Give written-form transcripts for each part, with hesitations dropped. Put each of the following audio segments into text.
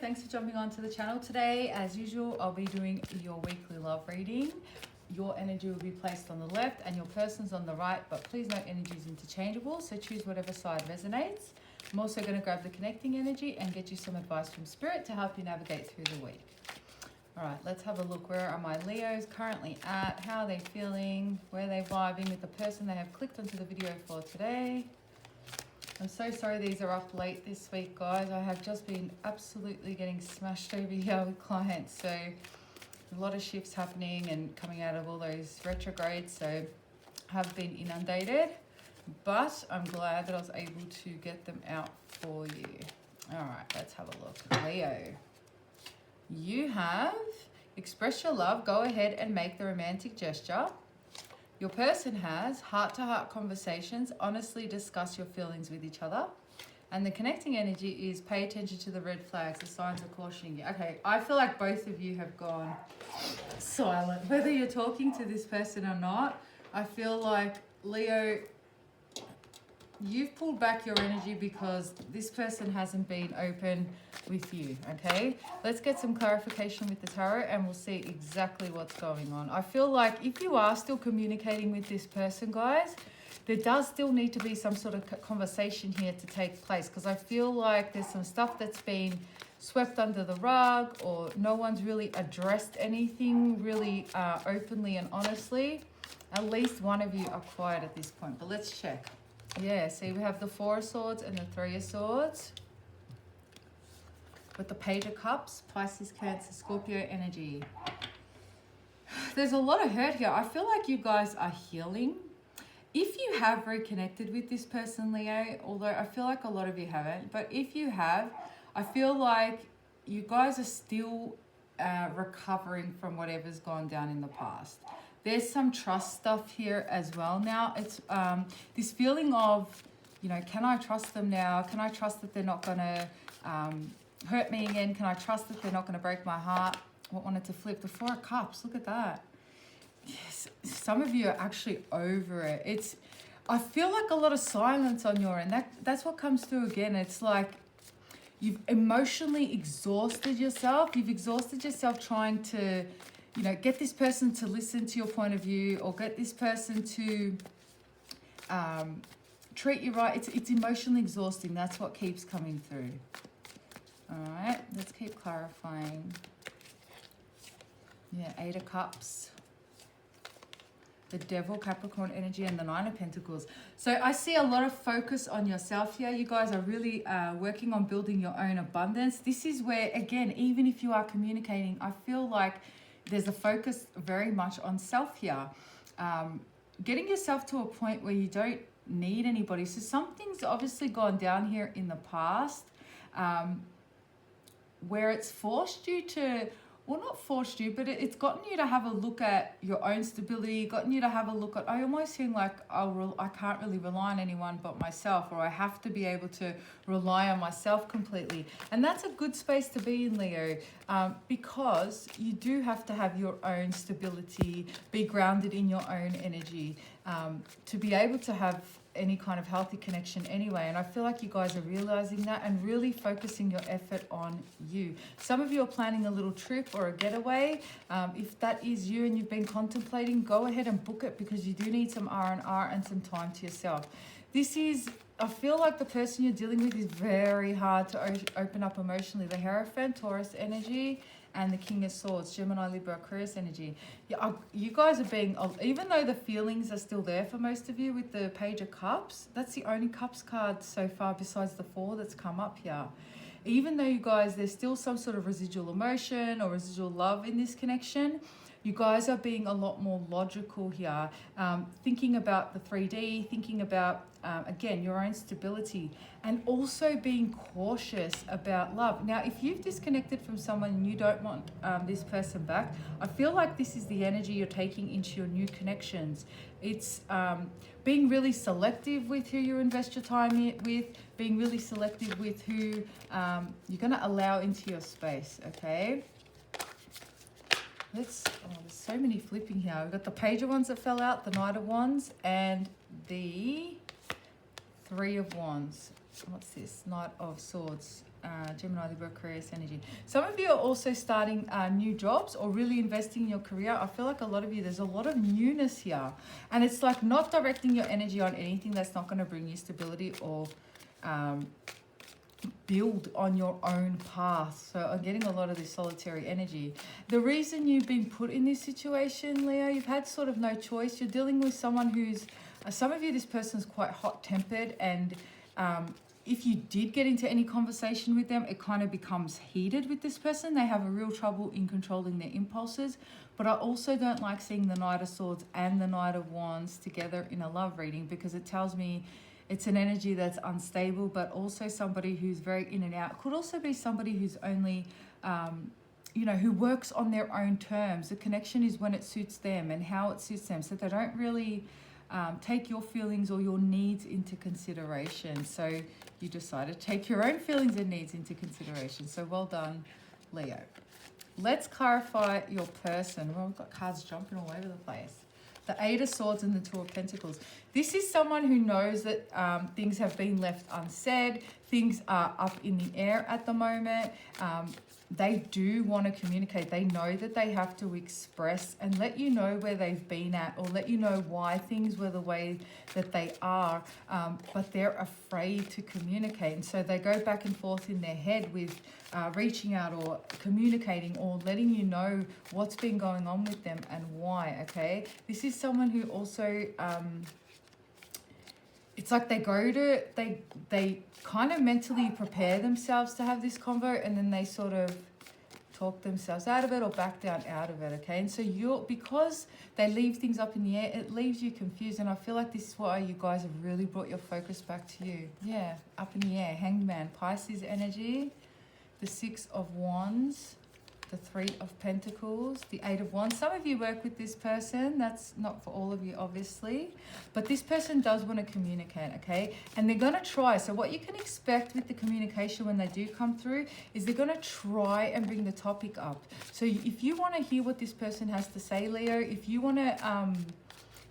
thanks for jumping onto the channel today. As usual, I'll be doing your weekly love reading. Your energy will be placed on the left and your person's on the right, but please note energy is interchangeable, so choose whatever side resonates. I'm also going to grab the connecting energy and get you some advice from Spirit to help you navigate through the week. All right, let's have a look. Where are my Leos currently at? How are they feeling? Where are they vibing with the person they have clicked onto the video for today? I'm so sorry these are up late this week, guys. I have just been absolutely getting smashed over here with clients. So a lot of shifts happening and coming out of all those retrogrades. So have been inundated, but I'm glad that I was able to get them out for you. All right, let's have a look. Leo, you have express your love. Go ahead and make the romantic gesture. Your person has heart-to-heart conversations, honestly discuss your feelings with each other. And the connecting energy is pay attention to the red flags, the signs are cautioning you. Okay, I feel like both of you have gone silent. Whether you're talking to this person or not, I feel like, Leo, you've pulled back your energy because this person hasn't been open with you, okay? Let's get some clarification with the tarot and we'll see exactly what's going on. I feel like if you are still communicating with this person, guys, there does still need to be some sort of conversation here to take place, because I feel like there's some stuff that's been swept under the rug, or no one's really addressed anything really openly and honestly. At least one of you are quiet at this point, but let's check. Yeah, see, we have the Four of Swords and the Three of Swords. With the Page of Cups, Pisces, Cancer, Scorpio energy. There's a lot of hurt here. I feel like you guys are healing. If you have reconnected with this person, Leo, although I feel like a lot of you haven't, but if you have, I feel like you guys are still recovering from whatever's gone down in the past. There's some trust stuff here as well now. It's this feeling of, you know, can I trust them now? Can I trust that they're not going to hurt me again? Can I trust that they're not going to break my heart? What wanted to flip? The Four of Cups. Look at that. Yes, some of you are actually over it. I feel like a lot of silence on your end. That's what comes through again. It's like you've emotionally exhausted yourself. You've exhausted yourself trying to, you know, get this person to listen to your point of view, or get this person to treat you right. It's emotionally exhausting. That's what keeps coming through. All right, let's keep clarifying. Yeah, Eight of Cups, the Devil, Capricorn energy, and the Nine of Pentacles. So I see a lot of focus on yourself here. You guys are really working on building your own abundance. This is where, again, even if you are communicating, I feel like there's a focus very much on self here. Getting yourself to a point where you don't need anybody. So something's obviously gone down here in the past where it's forced you to, well, not forced you, but it's gotten you to have a look at your own stability, gotten you to have a look at, I almost feel like I can't really rely on anyone but myself, or I have to be able to rely on myself completely. And that's a good space to be in, Leo, because you do have to have your own stability, be grounded in your own energy, to be able to have any kind of healthy connection anyway. And I feel like you guys are realizing that and really focusing your effort on you. Some of you are planning a little trip or a getaway. If that is you and you've been contemplating, go ahead and book it, because you do need some R&R and some time to yourself. This is, I feel like the person you're dealing with is very hard to open up emotionally. The Hierophant, Taurus energy, and the King of Swords, Gemini, Libra, Aquarius energy. Yeah, you guys are being, even though the feelings are still there for most of you with the Page of Cups, that's the only Cups card so far besides the Four that's come up here. Even though you guys, there's still some sort of residual emotion or residual love in this connection, you guys are being a lot more logical here, thinking about the 3D, thinking about, again, your own stability, and also being cautious about love. Now, if you've disconnected from someone and you don't want this person back, I feel like this is the energy you're taking into your new connections. It's being really selective with who you invest your time with, being really selective with who you're going to allow into your space, okay? There's so many flipping here. We've got the Page of Wands that fell out, the Knight of Wands, and the Three of Wands. What's this? Knight of Swords. Gemini, Libra, Aquarius energy. Some of you are also starting new jobs or really investing in your career. I feel like a lot of you, there's a lot of newness here. And it's like not directing your energy on anything that's not going to bring you stability or build on your own path. So I'm getting a lot of this solitary energy. The reason you've been put in this situation, Leo, you've had sort of no choice. You're dealing with someone who's, some of you, this person's quite hot-tempered, and if you did get into any conversation with them, it kind of becomes heated with this person. They have a real trouble in controlling their impulses. But I also don't like seeing the Knight of Swords and the Knight of Wands together in a love reading, because it tells me it's an energy that's unstable, but also somebody who's very in and out. Could also be somebody who's only, you know, who works on their own terms. The connection is when it suits them and how it suits them. So they don't really take your feelings or your needs into consideration. So you decide to take your own feelings and needs into consideration. So well done, Leo. Let's clarify your person. Well, we've got cards jumping all over the place. The Eight of Swords and the Two of Pentacles. This is someone who knows that things have been left unsaid. Things are up in the air at the moment. They do want to communicate. They know that they have to express and let you know where they've been at, or let you know why things were the way that they are, but they're afraid to communicate. And so they go back and forth in their head with reaching out or communicating or letting you know what's been going on with them and why, okay? This is someone who also... it's like they go to, they kind of mentally prepare themselves to have this convo, and then they sort of talk themselves out of it or back down out of it, okay? And so because they leave things up in the air, it leaves you confused. And I feel like this is why you guys have really brought your focus back to you. Yeah, up in the air. Hanged Man, Pisces energy, the Six of Wands, the Three of Pentacles, the Eight of Wands. Some of you work with this person. That's not for all of you, obviously. But this person does want to communicate, okay? And they're going to try. So what you can expect with the communication when they do come through is they're going to try and bring the topic up. So if you want to hear what this person has to say, Leo, if you want to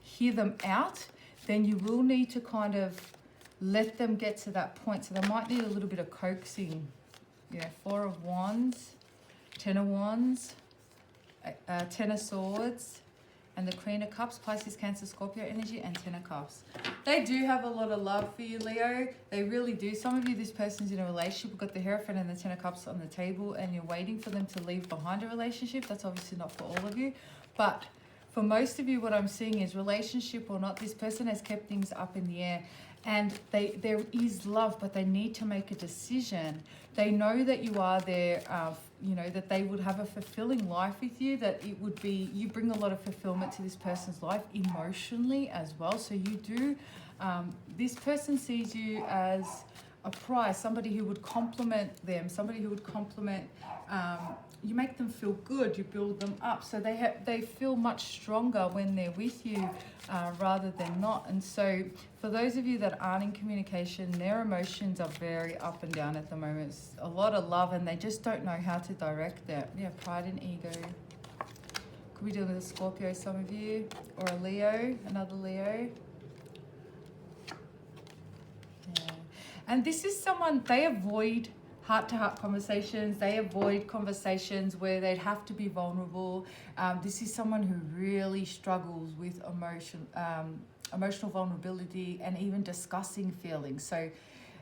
hear them out, then you will need to kind of let them get to that point. So they might need a little bit of coaxing. Yeah, Four of Wands, Ten of Wands, Ten of Swords, and the Queen of Cups, Pisces, Cancer, Scorpio energy, and Ten of Cups. They do have a lot of love for you, Leo. They really do. Some of you, this person's in a relationship. We've got the Hierophant and the Ten of Cups on the table, and you're waiting for them to leave behind a relationship. That's obviously not for all of you. But for most of you, what I'm seeing is, relationship or not, this person has kept things up in the air. And there is love, but they need to make a decision. They know that you are there, you know, that they would have a fulfilling life with you, that it would be, you bring a lot of fulfillment to this person's life emotionally as well. So you do, this person sees you as a prize, somebody who would complement them, somebody who would complement, you make them feel good, you build them up. So they feel much stronger when they're with you rather than not. And so for those of you that aren't in communication, their emotions are very up and down at the moment. It's a lot of love, and they just don't know how to direct that. Yeah, pride and ego. Could be dealing with a Scorpio, some of you, or a Leo, another Leo. Yeah. And this is someone, they avoid heart-to-heart conversations. They avoid conversations where they'd have to be vulnerable. This is someone who really struggles with emotional vulnerability and even discussing feelings. So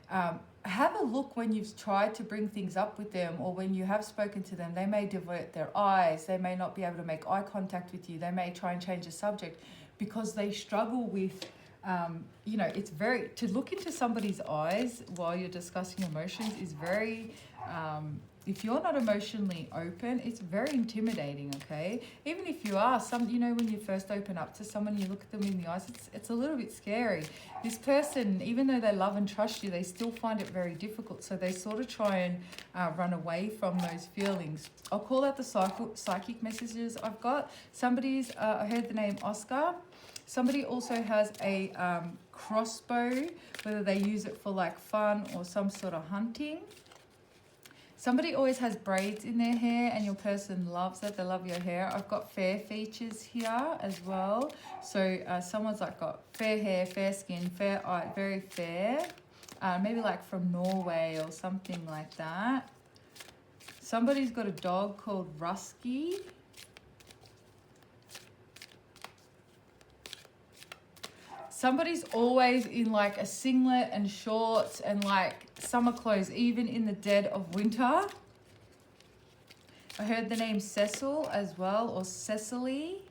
have a look when you've tried to bring things up with them, or when you have spoken to them. They may divert their eyes. They may not be able to make eye contact with you. They may try and change the subject because they struggle with you know, it's very, to look into somebody's eyes while you're discussing emotions is very, if you're not emotionally open, it's very intimidating, okay? Even if you are, you know, when you first open up to someone, you look at them in the eyes, it's a little bit scary. This person, even though they love and trust you, they still find it very difficult. So they sort of try and run away from those feelings. I'll call out the psychic messages I've got. Somebody's, I heard the name Oscar. Somebody also has a crossbow, whether they use it for like fun or some sort of hunting. Somebody always has braids in their hair, and your person loves it. They love your hair. I've got fair features here as well. So someone's like got fair hair, fair skin, fair eye, very fair. maybe like from Norway or something like that. Somebody's got a dog called Rusky. Somebody's always in like a singlet and shorts and like summer clothes, even in the dead of winter. I heard the name Cecil as well, or Cecily.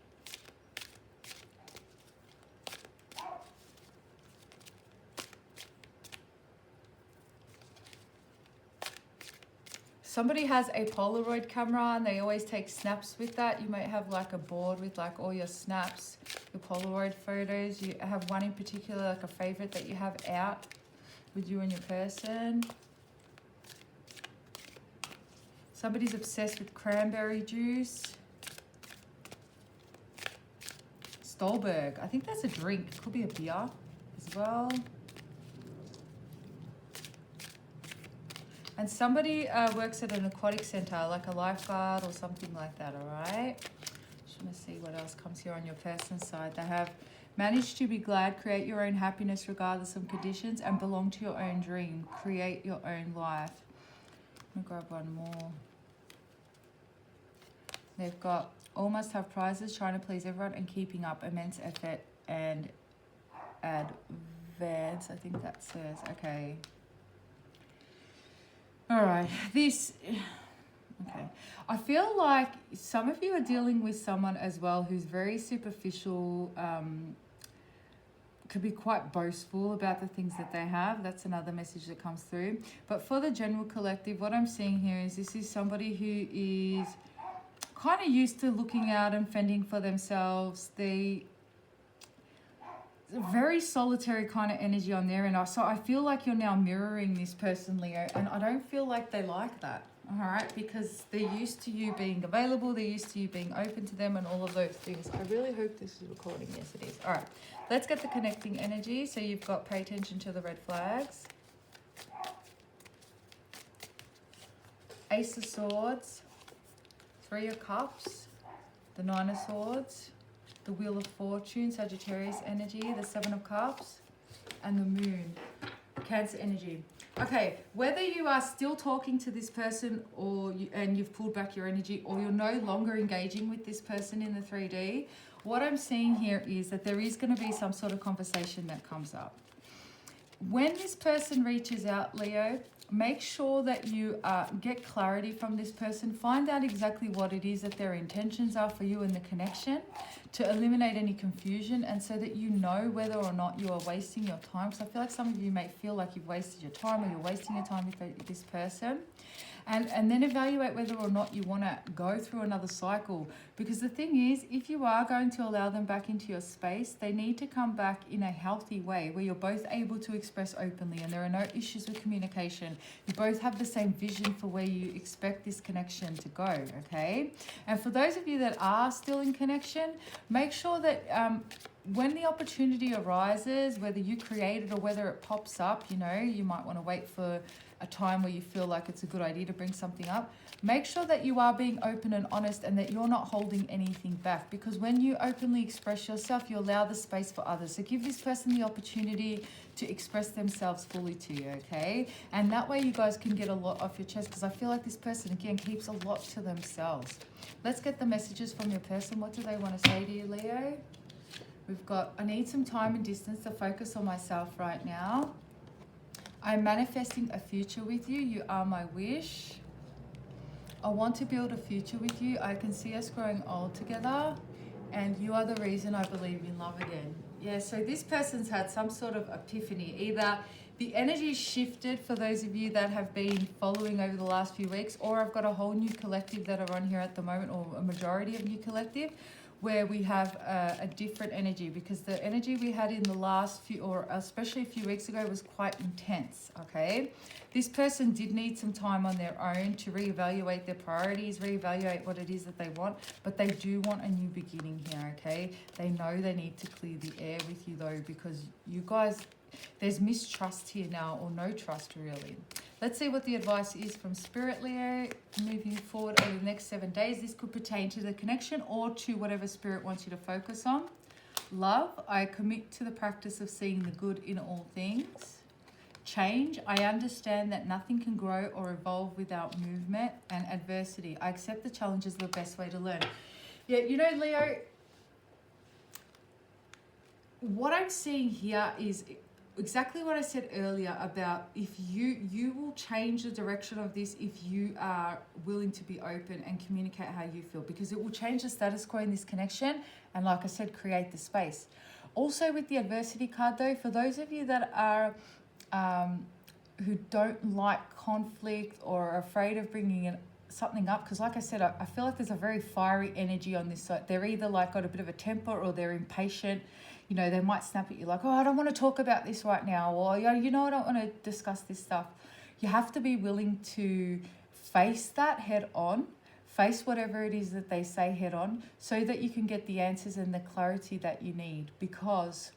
Somebody has a Polaroid camera and they always take snaps with that. You might have like a board with like all your snaps, your Polaroid photos. You have one in particular, like a favorite that you have out with you and your person. Somebody's obsessed with cranberry juice. Stolberg, I think that's a drink. It could be a beer as well. And somebody works at an aquatic center, like a lifeguard or something like that, all right? Just want to see what else comes here on your person's side. They have managed to be glad, create your own happiness regardless of conditions, and belong to your own dream. Create your own life. Let me grab one more. They've got all must have prizes, trying to please everyone and keeping up, immense effort and advance. I think that says, okay. All right, okay. I feel like some of you are dealing with someone as well who's very superficial, could be quite boastful about the things that they have. That's another message that comes through. But for the general collective, what I'm seeing here is this is somebody who is kind of used to looking out and fending for themselves. Very solitary kind of energy on there, and so I feel like you're now mirroring this person, Leo, and I don't feel like they like that, all right, because they're used to you being available, they're used to you being open to them and all of those things. I really hope this is recording. Yes, it is. All right, let's get the connecting energy. So you've got pay attention to the red flags, Ace of Swords, Three of Cups, the Nine of Swords, the Wheel of Fortune, Sagittarius energy, the Seven of Cups, and the Moon, Cancer energy. Okay, whether you are still talking to this person and you've pulled back your energy, or you're no longer engaging with this person in the 3D, what I'm seeing here is that there is going to be some sort of conversation that comes up. When this person reaches out, Leo, make sure that you get clarity from this person. Find out exactly what it is that their intentions are for you in the connection to eliminate any confusion, and so that you know whether or not you are wasting your time. Because I feel like some of you may feel like you've wasted your time, or you're wasting your time with this person. And then evaluate whether or not you want to go through another cycle. Because the thing is, if you are going to allow them back into your space, they need to come back in a healthy way where you're both able to express openly and there are no issues with communication. You both have the same vision for where you expect this connection to go, okay? And for those of you that are still in connection, make sure that when the opportunity arises, whether you create it or whether it pops up, you know, you might want to wait for a time where you feel like it's a good idea to bring something up. Make sure that you are being open and honest and that you're not holding anything back, because when you openly express yourself, you allow the space for others. So give this person the opportunity to express themselves fully to you, okay? And that way you guys can get a lot off your chest, because I feel like this person, again, keeps a lot to themselves. Let's get the messages from your person. What do they want to say to you, Leo? We've got, I need some time and distance to focus on myself right now. I'm manifesting a future with you. You are my wish. I want to build a future with you. I can see us growing old together. And you are the reason I believe in love again. Yeah, so this person's had some sort of epiphany. Either the energy shifted for those of you that have been following over the last few weeks, or I've got a whole new collective that are on here at the moment, or a majority of new collective, where we have a different energy, because the energy we had in the last few, or especially a few weeks ago, was quite intense, okay? This person did need some time on their own to reevaluate their priorities, reevaluate what it is that they want, but they do want a new beginning here, okay? They know they need to clear the air with you though, because you guys, there's mistrust here now, or no trust really. Let's see what the advice is from Spirit, Leo, moving forward over the next 7 days. This could pertain to the connection or to whatever Spirit wants you to focus on. Love, I commit to the practice of seeing the good in all things. change. I understand that nothing can grow or evolve without movement and adversity. I accept the challenge is the best way to learn. Yeah, you know, Leo, what I'm seeing here is exactly what I said earlier about if you will change the direction of this if you are willing to be open and communicate how you feel, because it will change the status quo in this connection, and like I said, create the space. Also with the adversity card though, for those of you that are who don't like conflict or are afraid of bringing in something up, because like I said, I feel like there's a very fiery energy on this side. They're either like got a bit of a temper or they're impatient. You know, they might snap at you like, oh, I don't want to talk about this right now, or you know, I don't want to discuss this stuff. You have to be willing to face that head on, face whatever it is that they say head on, so that you can get the answers and the clarity that you need, because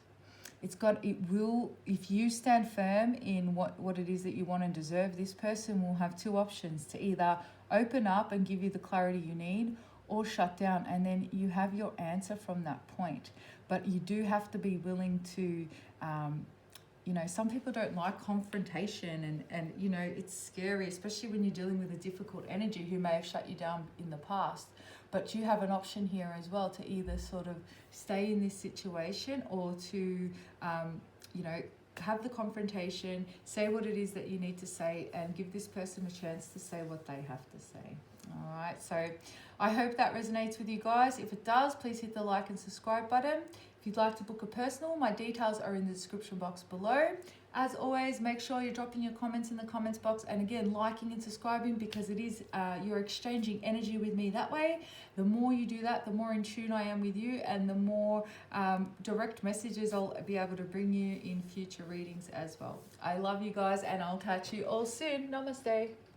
it will, if you stand firm in what it is that you want and deserve, this person will have two options: to either open up and give you the clarity you need, or shut down, and then you have your answer from that point. But you do have to be willing to, you know, some people don't like confrontation, and you know, it's scary, especially when you're dealing with a difficult energy who may have shut you down in the past. But you have an option here as well to either sort of stay in this situation, or to, you know, have the confrontation, say what it is that you need to say, and give this person a chance to say what they have to say. All right, so I hope that resonates with you guys. If it does, please hit the like and subscribe button. If you'd like to book a personal, my details are in the description box below. As always, make sure you're dropping your comments in the comments box, and again, liking and subscribing, because it is you're exchanging energy with me that way. The more you do that, the more in tune I am with you, and the more direct messages I'll be able to bring you in future readings as well. I love you guys, and I'll catch you all soon. Namaste.